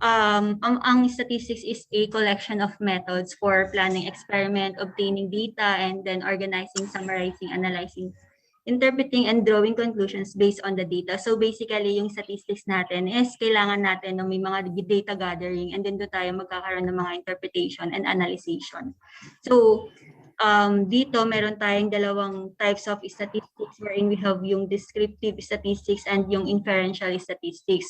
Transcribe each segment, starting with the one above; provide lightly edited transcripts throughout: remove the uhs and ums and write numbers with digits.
ang statistics is a collection of methods for planning experiment, obtaining data, and then organizing, summarizing, analyzing, interpreting, and drawing conclusions based on the data. So basically, yung statistics natin is kailangan natin ng may mga data gathering, and then doon tayo magkakaroon ng mga interpretation and analyzation. So dito meron tayong dalawang types of statistics wherein we have yung descriptive statistics and yung inferential statistics.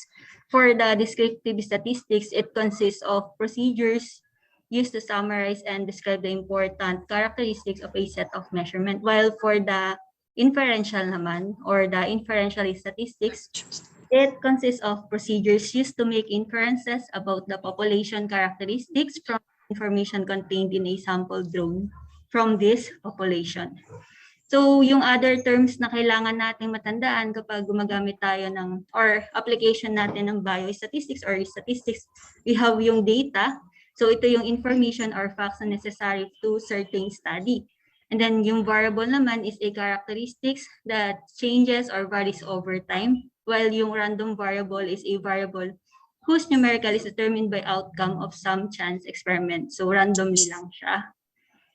For the descriptive statistics, it consists of procedures used to summarize and describe the important characteristics of a set of measurement. While for the inferential naman, or the inferential statistics, it consists of procedures used to make inferences about the population characteristics from information contained in a sample drawn from this population. So, yung other terms na kailangan nating matandaan kapag gumagamit tayo ng, or application natin ng biostatistics or statistics, we have yung data. So, ito yung information or facts na necessary to certain study. And then, yung variable naman is a characteristics that changes or varies over time, while yung random variable is a variable whose numerical is determined by outcome of some chance experiment. So, randomly lang siya.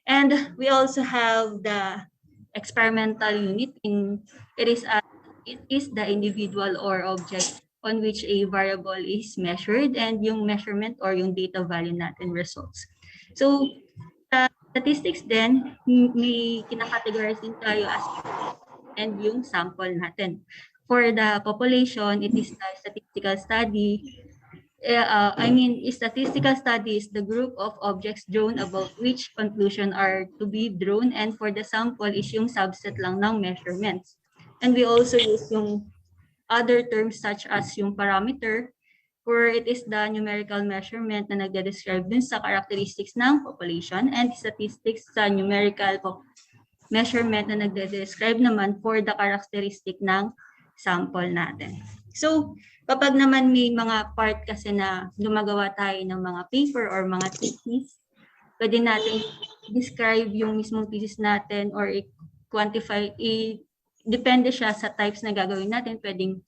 And we also have the experimental unit. It is the individual or object on which a variable is measured, and yung measurement or yung data value natin results. So, statistics then, may kinakategorize din tayo as and yung sample natin. For the population, it is the statistical study. Statistical study is the group of objects drawn about which conclusion are to be drawn, and for the sample is yung subset lang ng measurements. And we also use yung other terms such as yung parameter, where it is the numerical measurement na nagde-describe dun sa characteristics ng population, and statistics sa numerical measurement na nagde-describe naman for the characteristic ng sample natin. So, kapag naman may mga part kasi na gumagawa tayo ng mga paper or mga thesis, pwede natin describe yung mismong thesis natin or quantify, depende siya sa types na gagawin natin, pwedeng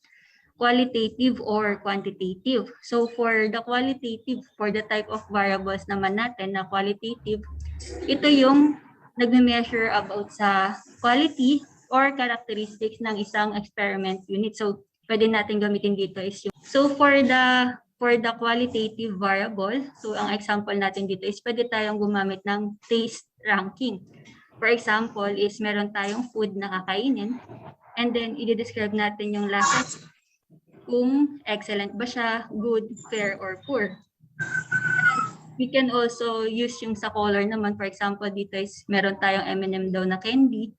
qualitative or quantitative. So for the qualitative, for the type of variables naman natin na qualitative, ito yung nagme-measure about sa quality or characteristics ng isang experiment unit. So pwede natin gamitin dito is yung, so for the qualitative variable, so ang example natin dito is pwede tayong gumamit ng taste ranking. For example is meron tayong food na kakainin, and then i-describe natin yung lasa, kung excellent ba siya, good, fair, or poor. We can also use yung sa color naman. For example, dito is meron tayong M&M daw na candy.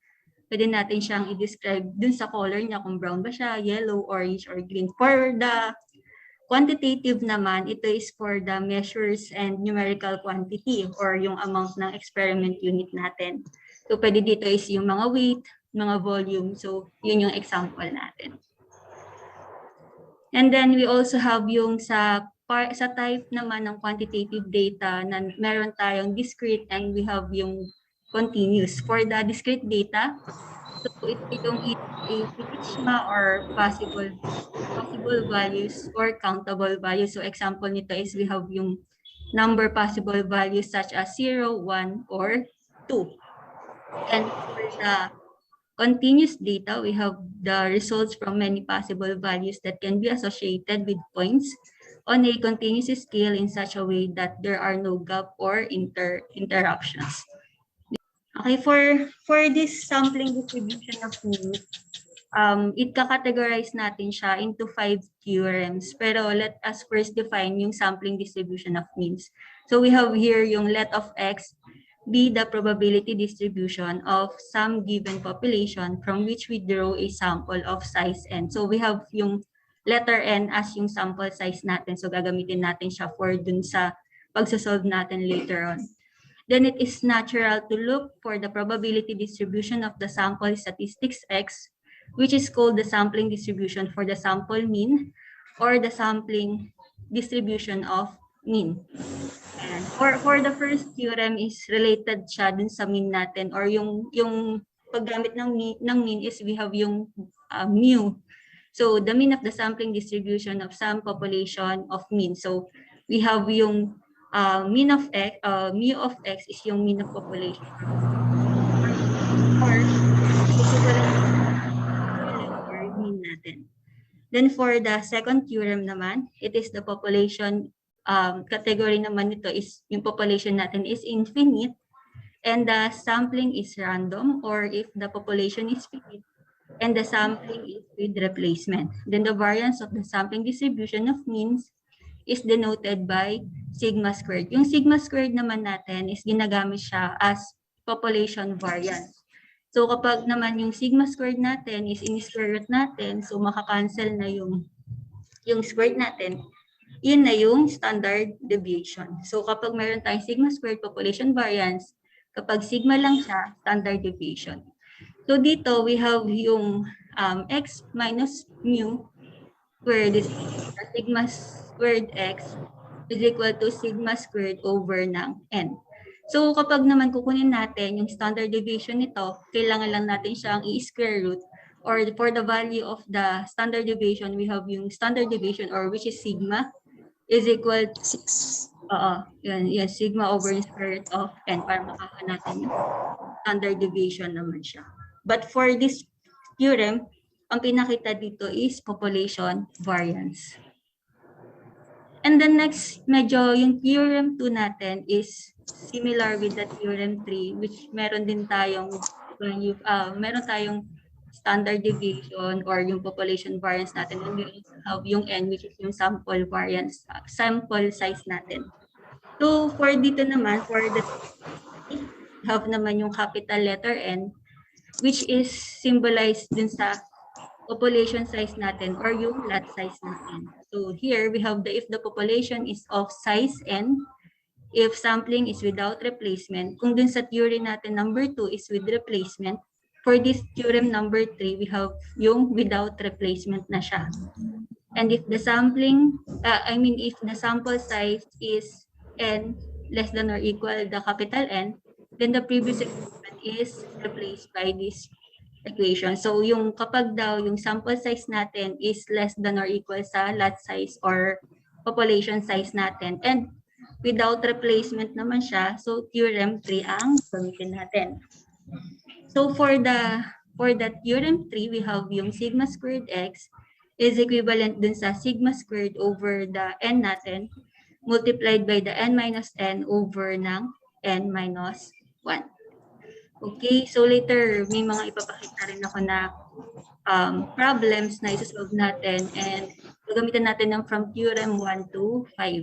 Pwede natin siyang i-describe dun sa color niya kung brown ba siya, yellow, orange, or green. For the quantitative naman, ito is for the measures and numerical quantity or yung amount ng experiment unit natin. So pwede dito is yung mga weight, mga volume. So yun yung example natin. And then we also have yung sa type naman ng quantitative data na meron tayong discrete and we have yung continuous. For the discrete data, so ito yung siya or possible values or countable values. So example nito is we have yung number possible values such as 0, 1, or 2. And for the continuous data, we have the results from many possible values that can be associated with points on a continuous scale in such a way that there are no gap or interruptions. Okay, for this sampling distribution of means, it-categorize natin siya into 5 theorems. Pero let us first define yung sampling distribution of means. So we have here yung let of x be the probability distribution of some given population from which we draw a sample of size n. So we have yung letter n as yung sample size natin. So gagamitin natin siya for dun sa pagsasolve natin later on. Then it is natural to look for the probability distribution of the sample statistics x, which is called the sampling distribution for the sample mean or the sampling distribution of mean. And for the first theorem is related siya dun sa mean natin, or yung paggamit ng mean is we have yung mu. So the mean of the sampling distribution of some population of mean. So we have yung mean of x, mu of x is yung mean of population. Or equivalent or mean natin. Then for the second theorem naman, it is the population category naman nito is yung population natin is infinite and the sampling is random, or if the population is finite and the sampling is with replacement. Then the variance of the sampling distribution of means is denoted by sigma squared. Yung sigma squared naman natin is ginagamit siya as population variance. So kapag naman yung sigma squared natin is in-square root natin, so makakancel na yung squared natin, yun na yung standard deviation. So kapag meron tayong sigma squared population variance, kapag sigma lang siya, standard deviation. So dito, we have yung x minus mu squared is sigma squared x is equal to sigma squared over ng n. So kapag naman kukunin natin yung standard deviation nito, kailangan lang natin siyang i-square root, or for the value of the standard deviation, we have yung standard deviation, or which is sigma is equal to 6. Yan, sigma over yung square root of n para makakuha natin yung standard deviation naman siya. But for this theorem, ang pinakita dito is population variance. And then next, medyo yung Theorem 2 natin is similar with the Theorem 3, which meron din tayong meron tayong standard deviation or yung population variance natin, and we also have yung n, which is yung sample variance, sample size natin. So for dito naman, for the have naman yung capital letter N, which is symbolized dun sa population size natin or yung lot size natin. So here we have if the population is of size n, if sampling is without replacement, kung dun sa theory natin number 2 is with replacement, for this theorem number 3, we have yung without replacement na siya. And if the sampling, if the sample size is n less than or equal the capital N, then the previous equation is replaced by this equation. So yung kapag daw yung sample size natin is less than or equal sa lot size or population size natin, and without replacement naman siya, so theorem 3 ang gamitin natin. So for the theorem 3, we have yung sigma squared x is equivalent dun sa sigma squared over the n natin multiplied by the n minus n over ng n minus 1. Okay, so later may mga ipapakita rin ako na problems na isusolve natin, and gagamitan natin ng from theorem 1 to 5.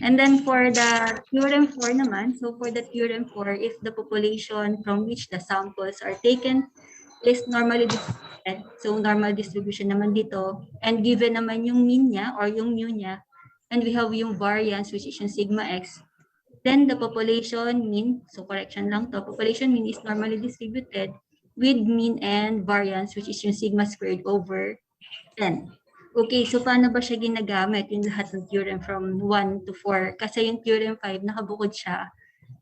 And then for the theorem 4 naman, so for the theorem 4, if the population from which the samples are taken is normally distributed, so normal distribution naman dito, and given naman yung mean niya or yung mu niya, and we have yung variance which is yung sigma x, then the population mean, so correction lang to, population mean is normally distributed with mean and variance which is yung sigma squared over n. Okay, so paano ba siya ginagamit yung lahat ng theorem from 1 to 4? Kasi yung theorem 5 nakabukod siya.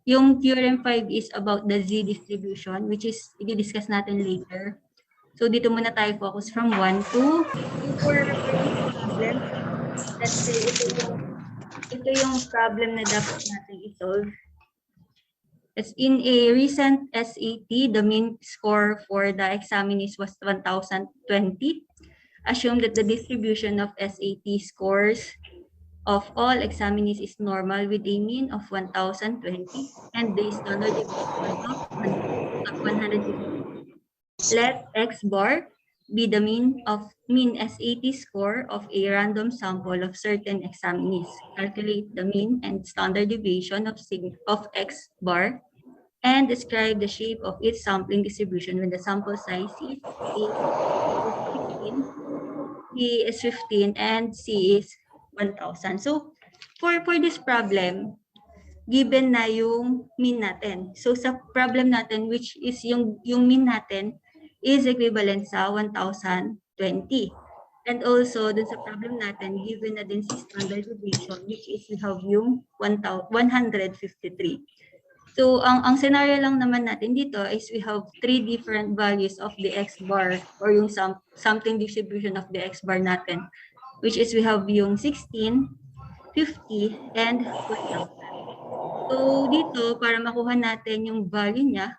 Yung theorem 5 is about the z distribution, which is i-discuss natin later. So dito muna tayo focus from 1 to 4 for this problem. Let's say ito yung problem na dapat natin i-solve. As in a recent SAT, the mean score for the examinees was 1,020. Assume that the distribution of SAT scores of all examinees is normal with a mean of 1,020 and the standard deviation of 150. Let X bar be the mean SAT score of a random sample of certain examinees. Calculate the mean and standard deviation of X bar and describe the shape of its sampling distribution when the sample size is B is 15 and C is 1,000. So for this problem, given na yung mean natin. So sa problem natin, which is yung mean natin is equivalent sa 1,020. And also, dun sa problem natin, given na din si standard deviation, which is we have yung 153. So ang scenario lang naman natin dito is we have 3 different values of the X bar or yung sampling distribution of the X bar natin. which is we have yung 16, 50, and 1,000. So dito, para makuha natin yung value niya,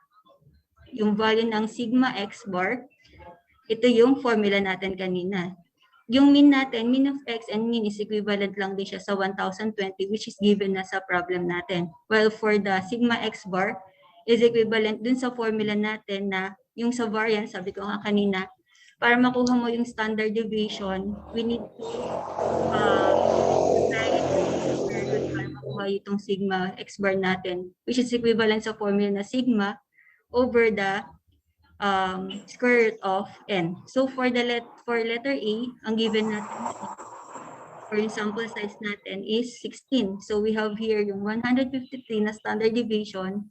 yung value ng sigma x bar, ito yung formula natin kanina. Yung mean natin, mean of x and mean is equivalent lang din siya sa 1,020, which is given na sa problem natin. While for the sigma x bar is equivalent dun sa formula natin na yung sa variance, sabi ko nga kanina, para makuha mo yung standard deviation, we need to apply it as a square root para makuha itong sigma x bar natin, which is equivalent sa formula na sigma over the square root of n. So for letter A, ang given natin for yung sample size natin is 16. So we have here yung 153 na standard deviation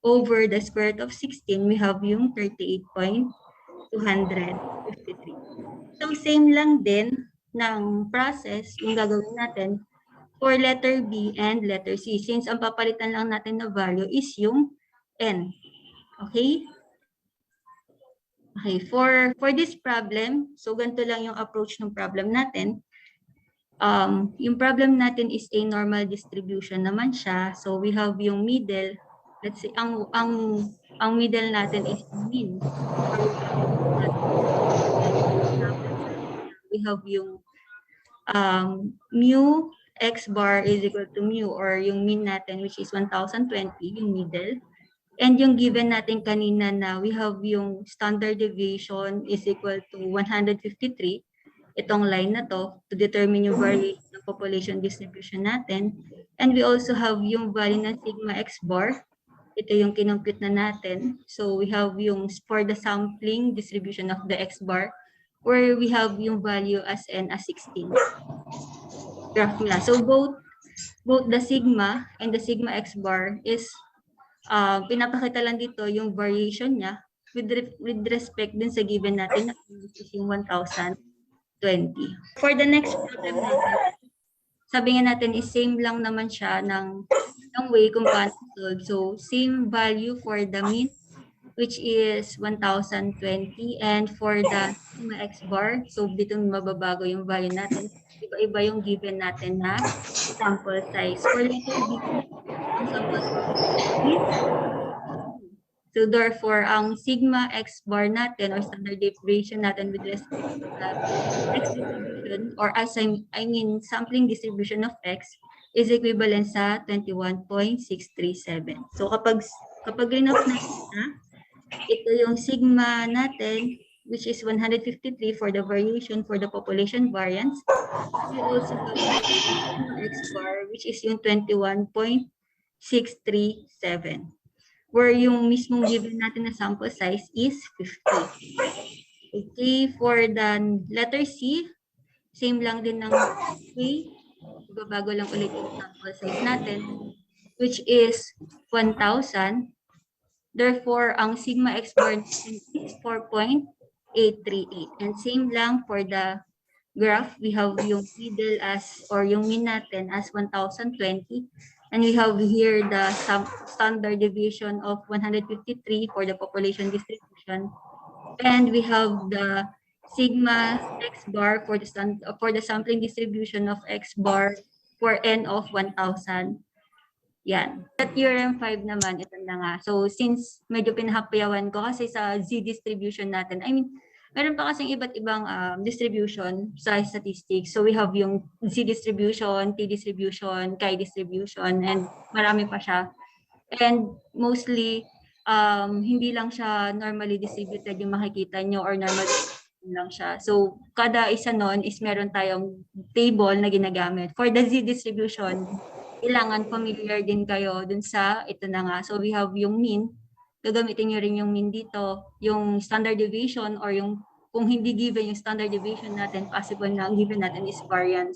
over the square root of 16, we have yung 38.253. So same lang din ng process yung gagawin natin for letter B and letter C, since ang papalitan lang natin na value is yung n. Okay? Okay, for this problem, so ganito lang yung approach ng problem natin. Yung problem natin is a normal distribution naman siya. So we have yung middle. Let's say ang middle natin is mean. Or yung average natin. We have yung mu x bar is equal to mu, or yung mean natin which is 1,020, yung middle. And yung given natin kanina na we have yung standard deviation is equal to 153, itong line na to determine yung variation ng population distribution natin. And we also have yung value ng sigma x bar. Ito yung kinompute na natin. So we have yung for the sampling distribution of the x bar, where we have yung value as n as 16. Graph nila. So both the sigma and the sigma x bar is pinapakita lang dito yung variation niya with respect din sa given natin na which is yung 1,020. For the next problem natin, sabi nga natin is same lang naman siya ng way kung paano solve. So same value for the mean which is 1,020, and for the sigma x bar, so dito mababago yung value natin. Iba-iba yung given natin na sample size. For letter B, ang sample size is so therefore, ang sigma x bar natin or standard deviation natin with respect to the x distribution or I mean sampling distribution of x is equivalent sa 21.637. So kapag rinop natin na, ito yung sigma natin which is 153 for the variation for the population variance. We also have sigma x bar which is yung 21.637. Where yung mismong given natin na sample size is 50. Okay, for the letter C, same lang din ng way. Babago lang ulit yung sample size natin, which is 1,000. Therefore, ang sigma x bar is 4.838. And same lang for the graph, we have yung middle as, or yung mean natin as 1,020. And we have here the standard deviation of 153 for the population distribution. And we have the sigma x bar for the sampling distribution of x bar for n of 1,000. Yan. Sa Theorem 5 naman, ito na nga. So since medyo pinahapayawan ko kasi sa Z distribution natin, I mean, meron pa kasing iba't ibang distribution sa statistics. So we have yung Z distribution, T distribution, Chi distribution, and marami pa siya. And mostly, hindi lang siya normally distributed yung makikita nyo or normally lang siya. So kada isa nun is meron tayong table na ginagamit. For the Z distribution, kailangan familiar din kayo dun sa ito na nga. So we have yung mean. Gagamitin nyo rin yung mean dito. Yung standard deviation or yung kung hindi given yung standard deviation natin, possible na ang given natin is variance.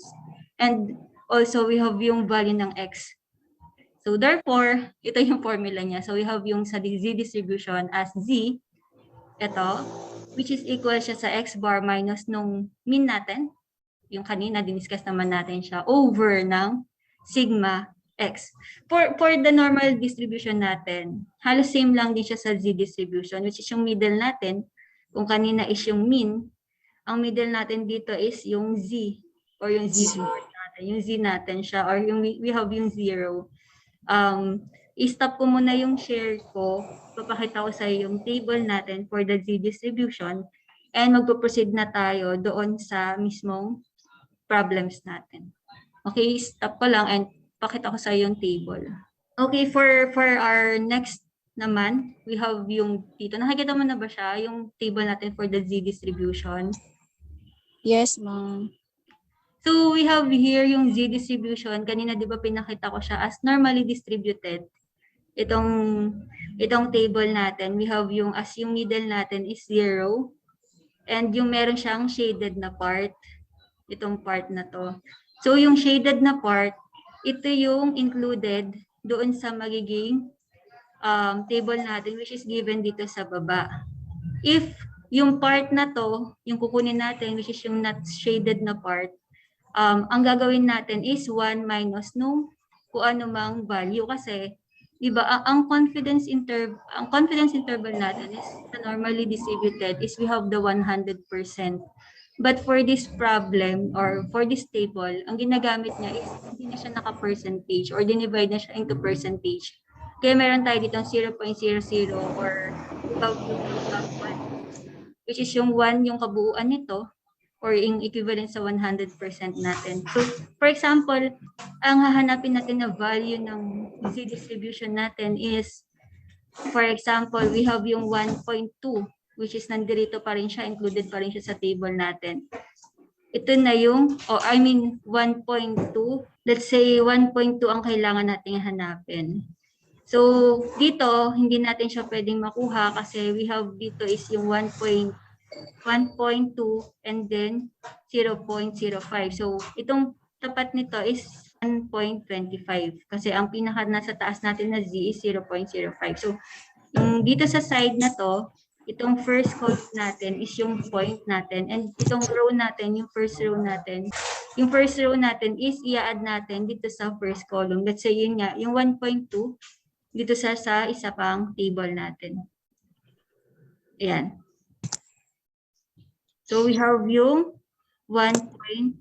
And also we have yung value ng x. So therefore, ito yung formula niya. So we have yung sa Z distribution as Z, ito, which is equal siya sa x bar minus nung mean natin. Yung kanina, diniscuss naman natin siya, over ng sigma x. For the normal distribution natin, halos same lang din siya sa Z distribution, which is yung middle natin. Kung kanina is yung mean, ang middle natin dito is yung Z or yung z-score natin, yung z natin siya, or yung we have yung 0. I-stop ko muna yung share ko. Papakita ko sa yung table natin for the z distribution. And magpo-proceed na tayo doon sa mismong problems natin. Okay, stop ko lang and pakita ko sa yung table. Okay, for our next naman, we have yung dito. Nakikita mo na ba siya? Yung table natin for the z distribution. Yes, ma'am. So we have here yung z distribution. Kanina 'di ba pinakita ko siya as normally distributed. Itong table natin, we have yung as yung middle natin is 0 and yung meron siyang shaded na part, itong part na to. So yung shaded na part, ito yung included doon sa magiging table natin which is given dito sa baba. If yung part na to, yung kukunin natin which is yung not shaded na part, ang gagawin natin is 1 minus nung kung ano mang value kasi diba ang confidence interval natin is normally distributed is we have the 100%. But for this problem or for this table, ang ginagamit niya is hindi na siya naka-percentage or dinivide na siya into percentage. Kaya meron tayo dito 0.00 or we have yung 1, which is yung 1 yung kabuuan nito or yung equivalent sa 100% natin. So, for example, ang hahanapin natin na value ng z distribution natin is, for example, we have yung 1.2, which is nandito pa rin siya, included pa rin siya sa table natin. Ito na yung, 1.2, let's say 1.2 ang kailangan nating hanapin. So, dito, hindi natin siya pwedeng makuha kasi we have dito is yung 1.2 and then 0.05. So, itong tapat nito is 1.25 kasi ang pinaka nasa taas natin na z is 0.05. So, yung dito sa side na to, itong first column natin is yung point natin and itong row natin, yung first row natin is i-add natin dito sa first column. Let's say yun nga, yung 1.2 dito sa isa pang table natin. Ayan. So, we have yung 1.20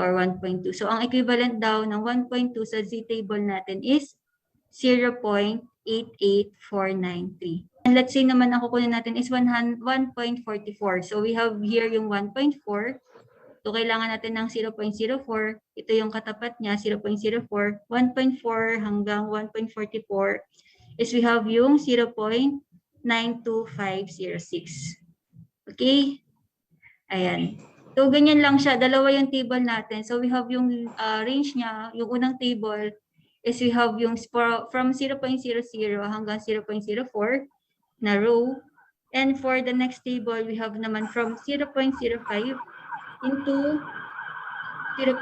or 1.2. So, ang equivalent daw ng 1.2 sa z-table natin is 0.88493. And let's say naman ang kukunin natin is 1.44. So, we have here yung 1.4. So, kailangan natin ng 0.04. Ito yung katapat niya, 0.04. 1.4 hanggang 1.44 is we have yung 0.92506. Okay? Ayan. So, ganyan lang siya. Dalawa yung table natin. So, we have yung range niya. Yung unang table is we have yung from 0.00 hanggang 0.04 na row. And for the next table, we have naman from 0.05 into 0.09.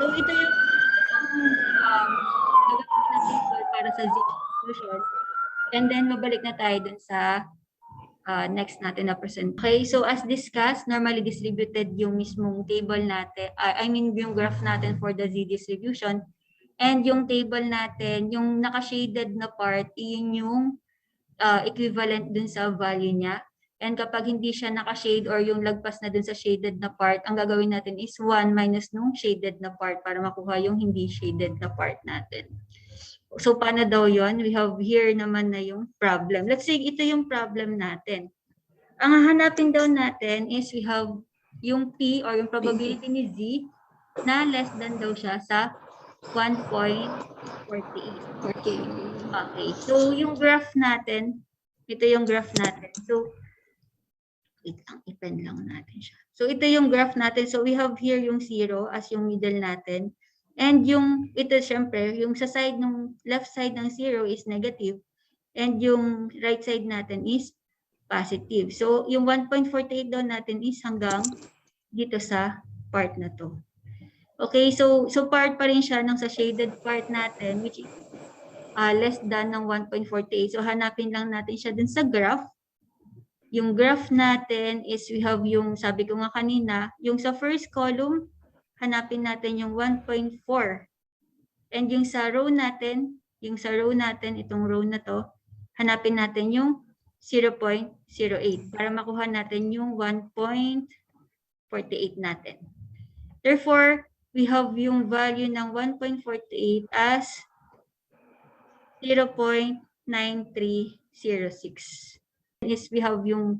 So, ito yung gagawin na table para sa z-distribution. And then, mabalik na tayo dun sa next natin na present. Okay, so as discussed, normally distributed yung mismong table natin, yung graph natin for the z distribution. And yung table natin, yung naka-shaded na part, yun yung equivalent dun sa value niya. And kapag hindi siya naka-shade or yung lagpas na dun sa shaded na part, ang gagawin natin is 1 minus nung shaded na part para makuha yung hindi shaded na part natin. So, paano daw yon? We have here naman na yung problem. Let's say, ito yung problem natin. Ang hahanapin daw natin is we have yung P or yung probability ni Z na less than daw siya sa 1.48. Okay. So, yung graph natin, ito yung graph natin. So, wait lang, i-pen lang natin siya. So, ito yung graph natin. So, we have here yung 0 as yung middle natin. And yung, ito syempre, yung sa side ng left side ng 0 is negative. And yung right side natin is positive. So, yung 1.48 daw natin is hanggang dito sa part na to. Okay, so part pa rin siya ng sa shaded part natin, which is less than ng 1.48. So, hanapin lang natin siya dun sa graph. Yung graph natin is we have yung, sabi ko nga kanina, yung sa first column, hanapin natin yung 1.4. And yung sa row natin, itong row na to, hanapin natin yung 0.08 para makuha natin yung 1.48. 1.48 natin. Therefore, we have yung value ng 1.48 as 0.9306. Is we have yung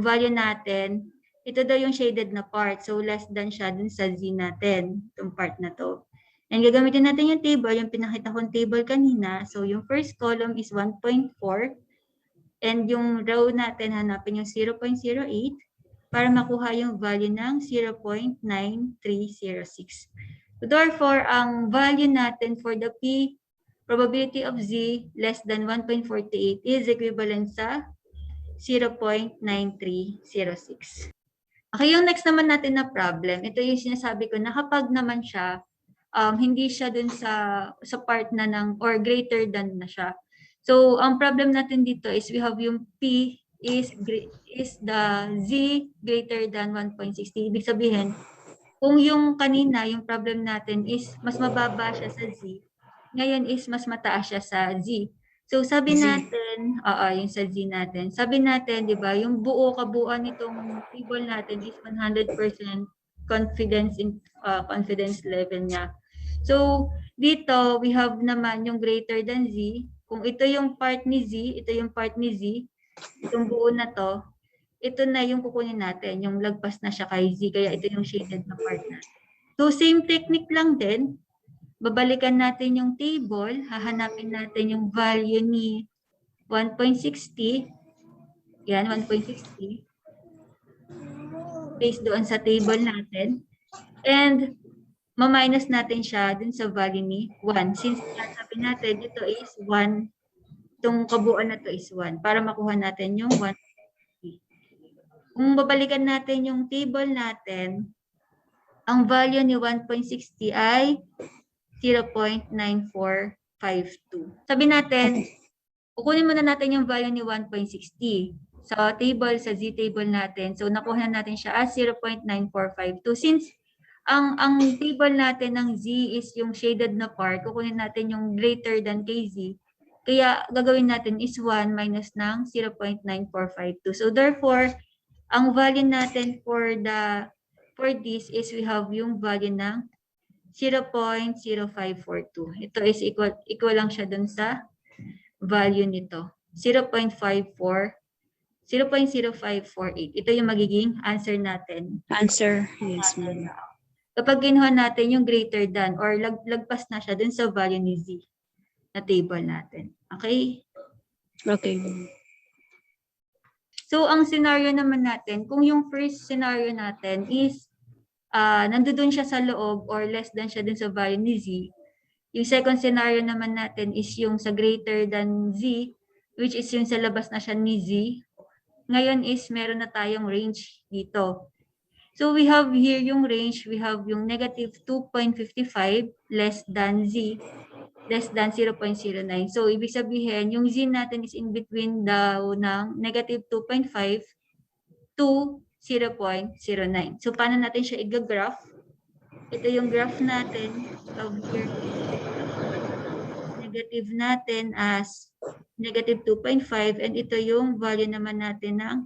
value natin, ito daw yung shaded na part. So, less than siya dun sa z natin, itong part na to. And gagamitin natin yung table, yung pinakita kong table kanina. So, yung first column is 1.4. And yung row natin, hanapin yung 0.08 para makuha yung value ng 0.9306. Therefore, ang value natin for the P probability of Z less than 1.48 is equivalent sa 0.9306. Okay, yung next naman natin na problem, ito yung sinasabi ko na kapag naman siya, hindi siya dun sa part na ng or greater than na siya. So, ang problem natin dito is we have yung P is the Z greater than 1.60. Ibig sabihin, kung yung kanina, yung problem natin is mas mababa siya sa Z, ngayon is mas mataas siya sa Z. So, sabi natin, yung sa Z natin, sabi natin, di ba, yung kabuuan nitong table natin is 100% confidence level niya. So, dito, we have naman yung greater than Z. Kung ito yung part ni Z, ito yung part ni Z, itong buo na to, ito na yung kukunin natin, yung lagpas na siya kay Z, kaya ito yung shaded na part natin. So, same technique lang din. Babalikan natin yung table, hahanapin natin yung value ni 1.60. Yan, 1.60. Based doon sa table natin. And, ma-minus natin siya dun sa value ni 1. Since sabi natin, ito is 1. Itong kabuuan na to is 1. Para makuha natin yung 1.60. Kung babalikan natin yung table natin, ang value ni 1.60 ay 0.9452. Sabi natin, kukunin muna natin yung value ni 1.60 sa table, sa Z table natin. So, nakuha na natin siya as 0.9452. Since ang table natin ng Z is yung shaded na part, kukunin natin yung greater than KZ. Kaya, gagawin natin is 1 minus ng 0.9452. So, therefore, ang value natin for this is we have yung value ng 0.0542. Ito is equal lang siya dun sa value nito. 0.0548. Ito yung magiging answer natin. Answer. Yes, ma'am. Kapag kinuha natin yung greater than or lagpas na siya dun sa value ni Z na table natin. Okay? Okay. So, ang scenario naman natin, kung yung first scenario natin is nandoon siya sa loob or less than siya dun sa value ni Z, yung second scenario naman natin is yung sa greater than Z, which is yung sa labas na siya ni Z. Ngayon is meron na tayong range dito. So, we have here yung range, we have yung negative 2.55 less than Z, less than 0.09. So, ibig sabihin, yung Z natin is in between daw ng negative 2.5 to 0.09. So, paano natin siya i-graph? Ito yung graph natin. Of here is negative natin as negative 2.5 and ito yung value naman natin ng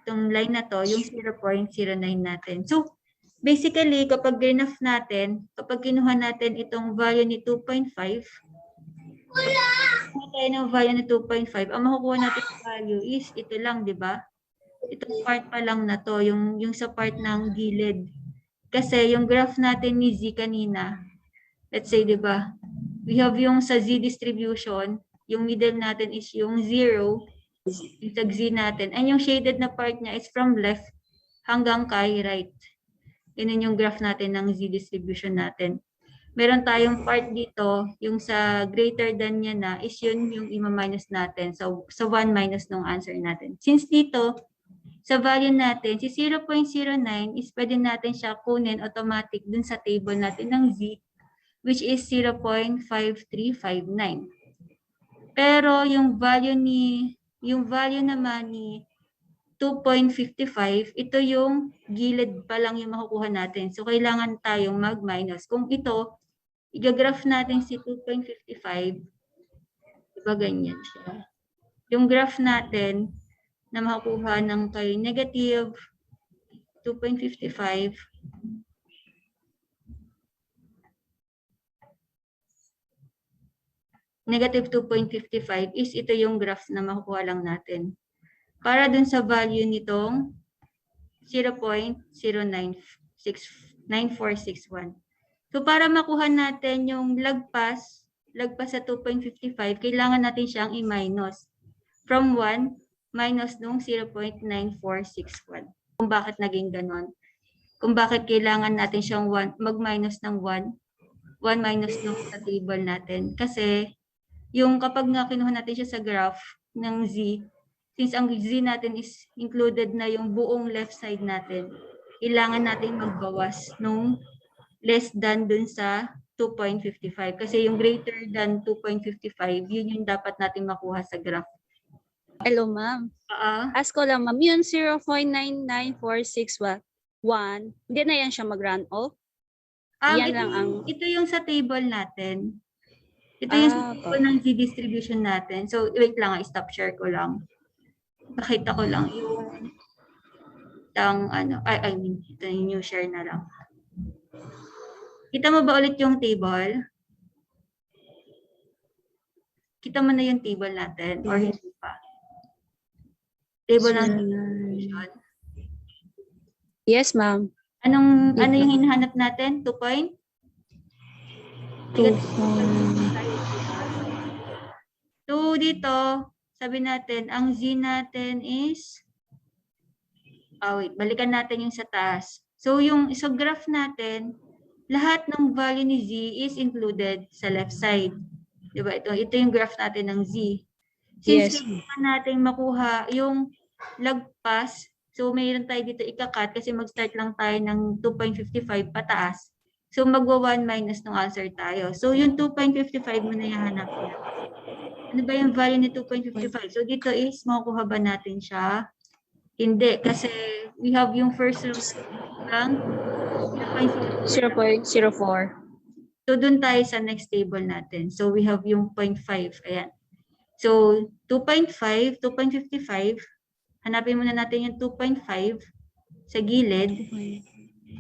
itong line na to, yung 0.09 natin. So, basically, kapag graph natin, kapag kinuha natin itong value ni 2.5, kung tayo ng value ni 2.5, ang makukuha natin value is ito lang, di ba? Itong part pa lang na to, yung sa part ng gilid. Kasi yung graph natin ni Z kanina, let's say, di ba? We have yung sa Z distribution, yung middle natin is yung 0, yung sa Z natin. And yung shaded na part niya is from left hanggang kay right. Yun yung graph natin ng Z distribution natin. Meron tayong part dito, yung sa greater than niya na, is yun yung ima-minus natin. So, sa 1 minus nung answer natin. Since dito, sa value natin, si 0.09 is pwede natin siya kunin automatic dun sa table natin ng Z, which is 0.5359. Pero yung value naman ni 2.55, ito yung gilid pa lang yung makukuha natin. So, kailangan tayong mag-minus. Kung ito, i-graph natin si 2.55, diba ganyan siya? Yung graph natin na makukuha ng kay negative 2.55. Negative 2.55 is ito yung graph na makukuha lang natin. Para dun sa value nitong 0.099461. So para makuha natin yung lagpas sa 2.55, kailangan natin siyang i-minus. From 1, minus nung 0.9461. Kung bakit naging ganon. Kung bakit kailangan natin siyang mag-minus ng 1 minus nung sa table natin. Kasi yung kapag kinuha natin siya sa graph ng Z, since ang Z natin is included na yung buong left side natin, kailangan natin magbawas nung less than dun sa 2.55. Kasi yung greater than 2.55, yun yung dapat natin makuha sa graph. Hello, ma'am. Ask ko lang, ma'am, yun 0.99461, hindi na yan siya mag-run off? Yan lang ang... Ito yung sa table natin. Ito yung sa table ng Z distribution natin. So, wait lang, stop share ko lang. Pakita ko lang yung ito yung new share na lang. Kita mo ba ulit yung table? Kita mo na yung table natin or hindi pa? Table ng distribution. Yes, ma'am. Ano yung hinahanap natin? 2 point? 2. So, dito, sabi natin, ang Z natin is, balikan natin yung sa taas. So, yung graph natin, lahat ng value ni Z is included sa left side. Diba? Ito yung graph natin ng Z. Since kailangan natin makuha yung lagpas, so mayroon tayo dito ikakat kasi mag-start lang tayo ng 2.55 pataas. So, magwa 1 minus ng answer tayo. So, yung 2.55 mo na ihahanap niya. Ano ba yung value ni 2.55? So, dito is, makukuha ba natin siya? Hindi, kasi we have yung first row ng 0.04. So, dun tayo sa next table natin. So, we have yung 0.5. Ayan. So, 2.5, 2.55. Hanapin muna natin yung 2.5 sa gilid,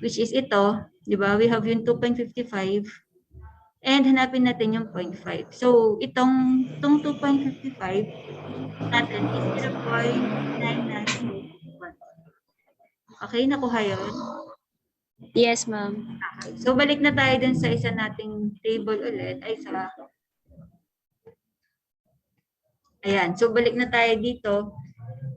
which is ito. Diba? We have yung 2.55. And hanapin natin yung 0.5. So, itong 2.55 natin is 0.9941. Okay, nakuha yun? Yes, ma'am. Okay. So, balik na tayo dun sa isa nating table ulit. Ayan. So, balik na tayo dito.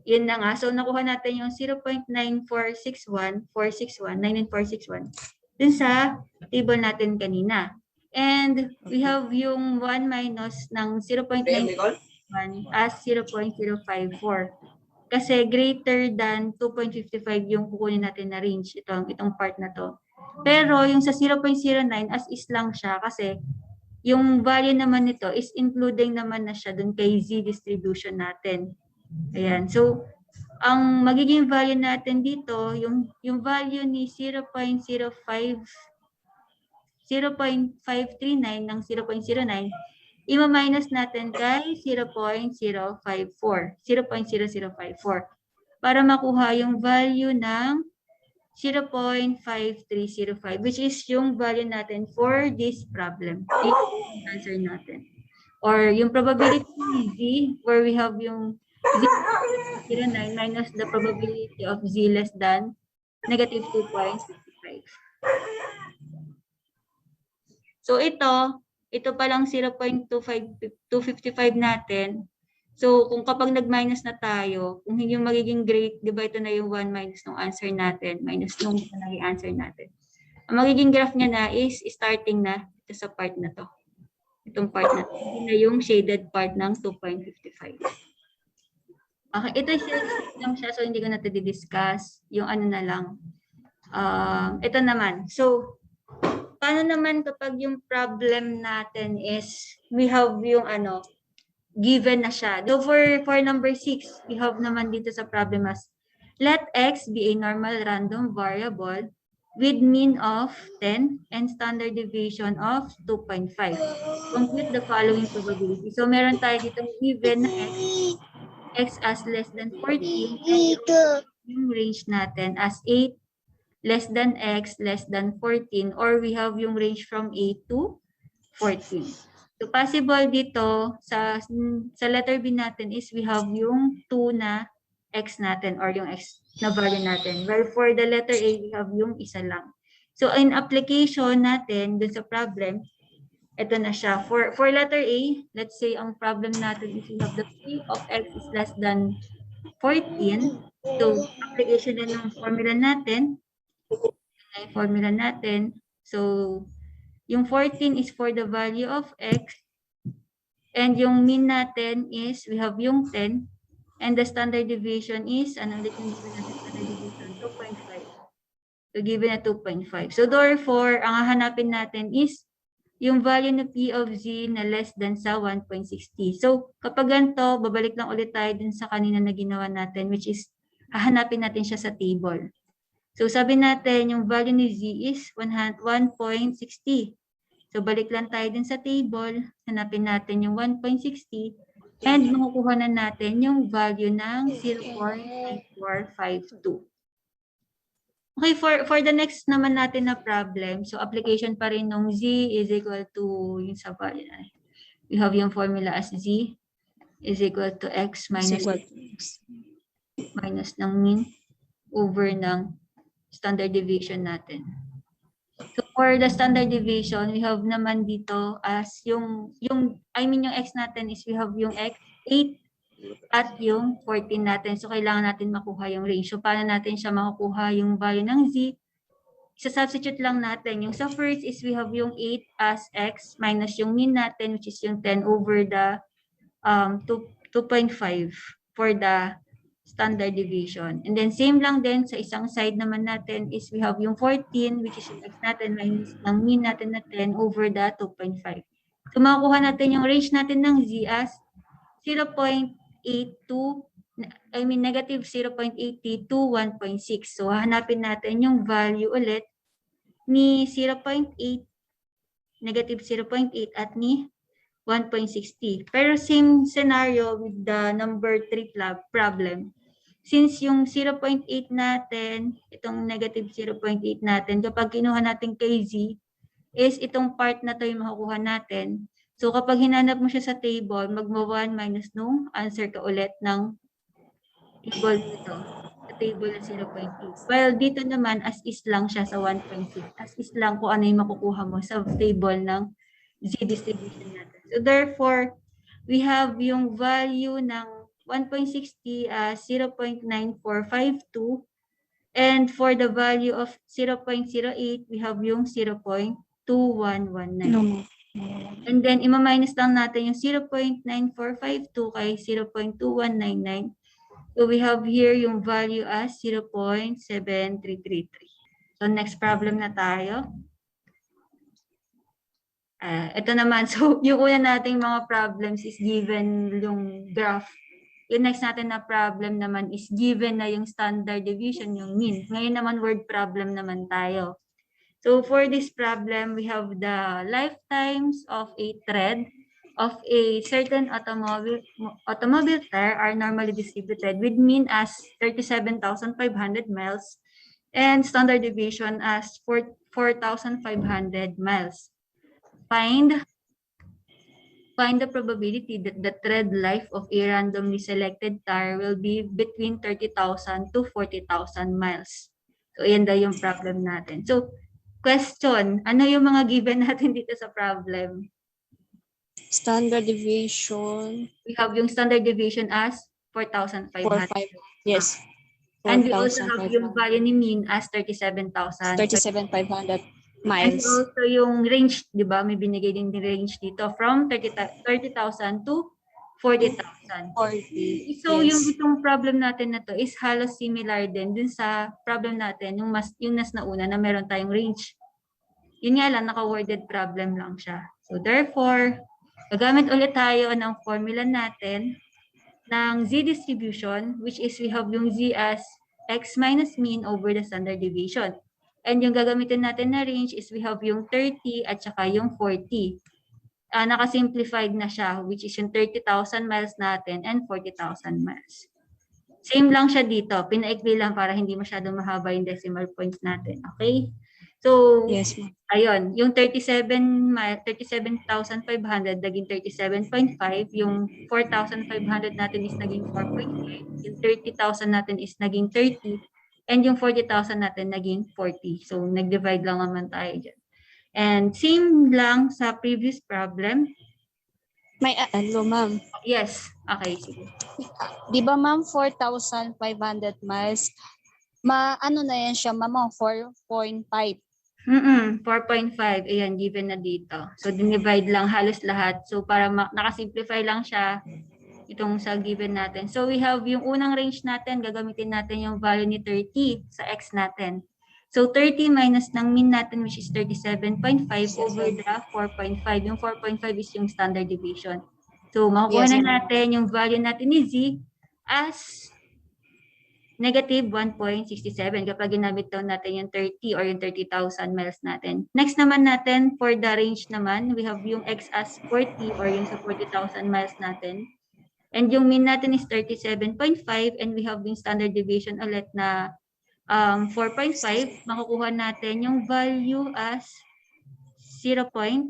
Yun na nga. So, nakuha natin yung 0.9461461 dun sa table natin kanina. And we have yung 1 minus ng 0.941 as 0.054. Kasi greater than 2.55 yung kukunin natin na range, itong part na to. Pero yung sa 0.09 as is lang siya kasi yung value naman nito is including naman na siya dun kay Z distribution natin. Ayan. So, ang magiging value natin dito, yung value ni 0.539 ng 0.09, ima-minus natin kay 0.054 para makuha yung value ng 0.5305, which is yung value natin for this problem. Yung answer natin. Or yung probability ng Z, where we have yung 0.09 minus the probability of Z less than negative 2.55. So ito pa lang 0.255 natin. So kung kapag nag-minus na tayo, kung hindi yung magiging grade, di ba ito na yung 1 minus ng answer natin, minus nung naging answer natin. Ang magiging graph niya na is starting na ito sa part na to. Itong part na to. Hindi na yung shaded part ng 2.55. Okay, ito lang siya, so hindi ko na ito di-discuss. Yung ano na lang. Ito naman. So, paano naman kapag yung problem natin is we have yung given na siya. So for number 6, we have naman dito sa problem as let x be a normal random variable with mean of 10 and standard deviation of 2.5. Compute the following probability. So meron tayo dito given na x as less than 14 and yung range natin as 8 less than x, less than 14, or we have yung range from A to 14. So possible dito sa letter B natin is we have yung 2 na x natin or yung x na value natin. While for the letter A, we have yung isa lang. So in application natin dun sa problem, ito na siya. For letter A, let's say ang problem natin is we have the P of x is less than 14. So application na ng formula natin. Yung formula natin. So yung 14 is for the value of x. And yung mean natin is we have yung 10. And the standard deviation is, ano ulit yung given natin standard deviation? 2.5. So given na 2.5. So therefore, ang hahanapin natin is yung value na P of Z na less than sa 1.60. So kapag ganito, babalik lang ulit tayo dun sa kanina na ginawa natin, which is hahanapin natin siya sa table. So sabi natin, yung value ni Z is 1.60. So balik lang tayo dun sa table, hanapin natin yung 1.60, and makukuha na natin yung value ng 0.9452. Okay, for the next naman natin na problem, so application pa rin ng Z is equal to yung sa value na. We have yung formula as Z is equal to X minus ng mean over ng standard deviation natin. So for the standard deviation, we have naman dito as yung X natin is we have yung X 8 at yung 14 natin. So kailangan natin makuha yung range. So paano natin siya makukuha yung value ng Z? Isa-substitute lang natin. Yung sa first is we have yung 8 as X minus yung mean natin, which is yung 10 over the 2.5 for the standard deviation. And then same lang din sa isang side naman natin is we have yung 14, which is yung X natin minus ng mean natin na 10 over the 2.5. So makukuha natin yung range natin ng Z as 0.82, negative 0.80 to 1.6. So hahanapin natin yung value ulit ni 0.8, negative 0.8 at ni 1.60. Pero same scenario with the number 3 problem. Since yung 0.8 natin, itong negative 0.8 natin, kapag kinuha natin kay Z, is itong part na to yung makukuha natin. So kapag hinanap mo siya sa table, magma 1 minus nung answer ka ulit ng table nito. Sa table na 0.8. While dito naman, as is lang siya sa 1.6. As is lang kung ano yung makukuha mo sa table ng Z distribution natin. So therefore, we have yung value ng 1.60 as 0.9452. And for the value of 0.08, we have yung 0.2119. And then, ima-minus lang natin yung 0.9452 kay 0.2199. So we have here yung value as 0.7333. So next problem na tayo. Ito naman, so yung una nating mga problems is given yung graph. Yung next natin na problem naman is given na yung standard deviation, yung mean. Ngayon naman word problem naman tayo. So for this problem, we have the lifetimes of a thread of a certain automobile tire are normally distributed with mean as 37,500 miles and standard deviation as 4,500 miles. Find the probability that the tread life of a randomly selected tire will be between 30,000 to 40,000 miles. So, yan daw yung problem natin. So, question, ano yung mga given natin dito sa problem? Standard deviation. We have yung standard deviation as 4,500. 4,500. Yes. And we also have yung value ni mean as 37,000. 37,500 And miles. also yung range, di ba? May binigay din yung range dito from 30,000 to 40,000. 40. So yes. yung itong problem natin na to is halos similar din dun sa problem natin, yung nas nauna na meron tayong range. Yun nga lang, naka-worded problem lang siya. So therefore, gagamit ulit tayo ng formula natin ng Z distribution, which is we have yung Z as X minus mean over the standard deviation. And yung gagamitin natin na range is we have yung 30 at saka yung 40. Nakasimplified na siya, which is yung 30,000 miles natin and 40,000 miles. Same lang siya dito. Pinaikli lang para hindi masyadong mahaba yung decimal points natin. Okay? So, Yes, ma'am. ayun, yung 37,500 naging 37.5, yung 4,500 natin is naging 4.5, yung 30,000 natin is naging 30, and yung 40,000 natin naging 40. So, nag-divide lang naman tayo dyan. And same lang sa previous problem. May ano, ma'am. Yes. Okay, sige. Di ba, ma'am, 4,500 miles? Ano na yan siya, ma'am, 4.5. 4.5. Ayan, given na dito. So, dinivide lang halos lahat. So, para nakasimplify lang siya itong sa given natin. So, we have yung unang range natin, gagamitin natin yung value ni 30 sa x natin. So, 30 minus ng mean natin, which is 37.5 over the 4.5. Yung 4.5 is yung standard deviation. So, makukuha Yes, na ma'am. natin yung value natin ni z as negative 1.67 kapag ginamit daw natin yung 30 or yung 30,000 miles natin. Next naman natin, for the range naman, we have yung x as 40 or yung sa 40,000 miles natin. And yung mean natin is 37.5 and we have yung standard deviation ulit na 4.5. Makukuha natin yung value as 0.56.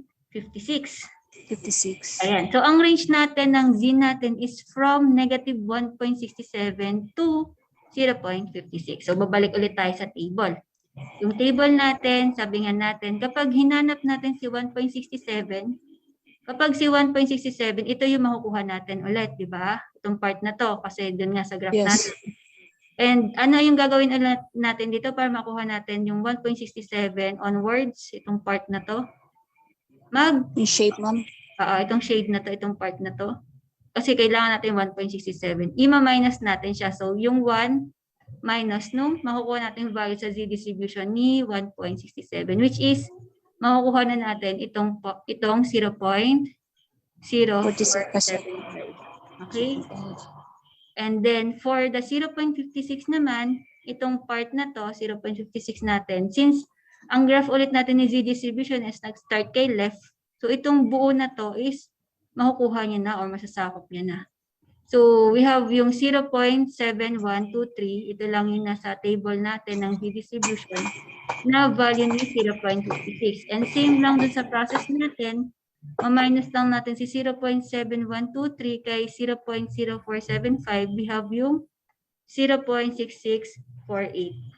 56. Ayan. So, ang range natin ng z natin is from negative 1.67 to 0.56. So, babalik ulit tayo sa table. Yung table natin, sabi nga natin, kapag hinanap natin si 1.67, kapag si 1.67, ito yung makukuha natin ulit, di ba? Itong part na to, kasi dun nga sa graph Yes. natin. And ano yung gagawin ulit natin dito para makuha natin yung 1.67 onwards, itong part na to? Yung shape, ma'am. Itong shade na to, itong part na to. Kasi kailangan natin 1.67. Ima-minus natin siya. So, yung 1 minus nung makukuha natin yung value sa z distribution ni 1.67, which is makukuha na natin itong 0.0475. Okay? And then, for the 0.56 naman, itong part na to, 0.56 natin, since ang graph ulit natin ni z distribution is nag-start kay left, so itong buo na to is makukuha niya na or masasakop niya na. So, we have yung 0.7123. Ito lang yung nasa table natin ng z-distribution na value ni 0.56. And same lang dun sa process natin, ma-minus lang natin si 0.7123 kay 0.0475. We have yung 0.6648.